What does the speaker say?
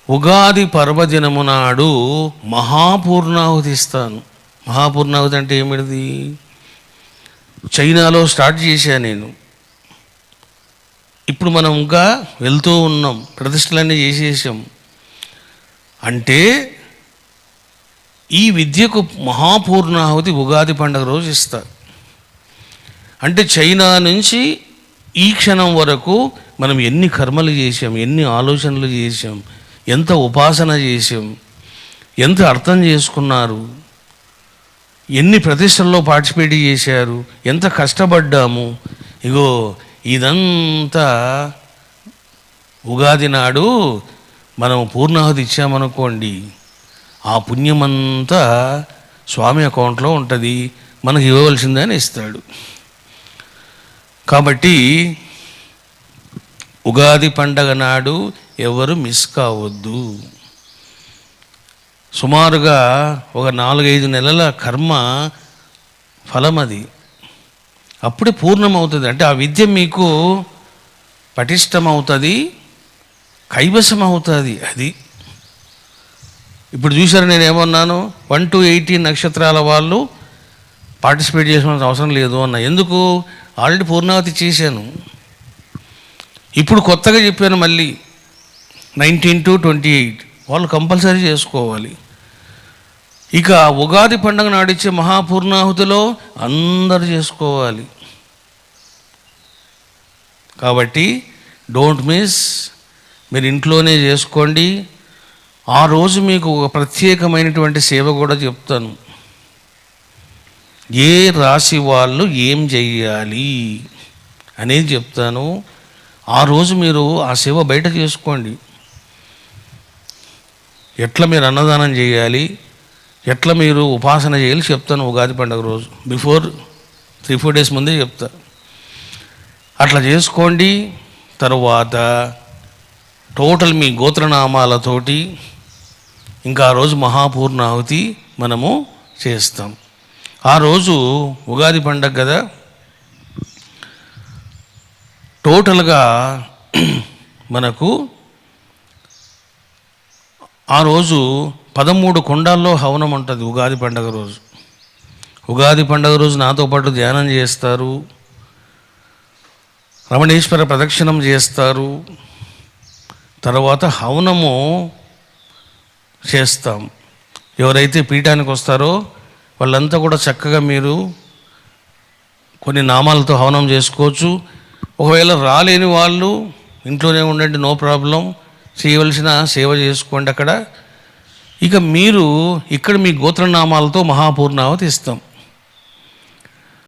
ఉగాది పర్వదినము నాడు మహాపూర్ణాహుతి ఇస్తాను. మహాపూర్ణాహుతి అంటే ఏమిటిది? చైనాలో స్టార్ట్ చేశాను నేను. ఇప్పుడు మనం ఇంకా వెళ్తూ ఉన్నాం, ప్రతిష్టలన్నీ చేసేసాం. అంటే ఈ విద్యకు మహాపూర్ణాహుతి ఉగాది పండుగ రోజు ఇస్తారు. అంటే చైనా నుంచి ఈ క్షణం వరకు మనం ఎన్ని కర్మలు చేసాం, ఎన్ని ఆలోచనలు చేసాం, ఎంత ఉపాసన చేసాం, ఎంత అర్థం చేసుకున్నారు, ఎన్ని ప్రతిష్టల్లో పార్టిసిపేట్ చేశారు, ఎంత కష్టపడ్డాము. ఇగో ఇదంతా ఉగాది నాడు మనం పూర్ణాహుతి ఇచ్చామనుకోండి, ఆ పుణ్యమంతా స్వామి అకౌంట్లో ఉంటుంది, మనకి ఇవ్వవలసిందని ఇస్తాడు. కాబట్టి ఉగాది పండగ నాడు ఎవరు మిస్ కావద్దు. సుమారుగా ఒక 4-5 నెలల కర్మ ఫలం అది, అప్పుడే పూర్ణమవుతుంది. అంటే ఆ విద్య మీకు పటిష్టమవుతుంది, కైవసం అవుతుంది. అది ఇప్పుడు చూసారు, నేను ఏమన్నాను, 1 to 18 నక్షత్రాల వాళ్ళు పార్టిసిపేట్ చేసిన అవసరం లేదు అన్న. ఎందుకు? ఆల్రెడీ పూర్ణావతి చేశాను. ఇప్పుడు కొత్తగా చెప్పాను మళ్ళీ 19 to 28 వాళ్ళు కంపల్సరీ చేసుకోవాలి. ఇక ఉగాది పండుగ నాడిచ్చే మహాపూర్ణాహుతిలో అందరూ చేసుకోవాలి. కాబట్టి డోంట్ మిస్, మీరు ఇంట్లోనే చేసుకోండి. ఆ రోజు మీకు ఒక ప్రత్యేకమైనటువంటి సేవ కూడా చెప్తాను. ఏ రాశి వాళ్ళు ఏం చెయ్యాలి అనేది చెప్తాను. ఆ రోజు మీరు ఆ సేవ బయట చేసుకోండి. ఎట్లా మీరు అన్నదానం చేయాలి, ఎట్లా మీరు ఉపాసన చేయాలి చెప్తాను. ఉగాది పండుగ రోజు బిఫోర్ 3-4 days ముందే చెప్తా. అట్లా చేసుకోండి. తరువాత టోటల్ మీ గోత్రనామాలతోటి ఇంకా ఆ రోజు మహాపూర్ణాహుతి మనము చేస్తాం. ఆ రోజు ఉగాది పండగ కదా, టోటల్గా మనకు ఆ రోజు 13 కుండాల్లో హవనం ఉంటుంది ఉగాది పండగ రోజు. ఉగాది పండగ రోజు నాతో పాటు ధ్యానం చేస్తారు, రమణేశ్వర ప్రదక్షిణం చేస్తారు, తర్వాత హవనము చేస్తాం. ఎవరైతే పీఠానికి వస్తారో వాళ్ళంతా కూడా చక్కగా మీరు కొన్ని నామాలతో హవనం చేసుకోవచ్చు. ఒకవేళ రాలేని వాళ్ళు ఇంట్లోనే ఉండండి, నో ప్రాబ్లం. చేయవలసిన సేవ చేసుకోండి అక్కడ. ఇక మీరు ఇక్కడ మీ గోత్రనామాలతో మహాపూర్ణావతి ఇస్తాం.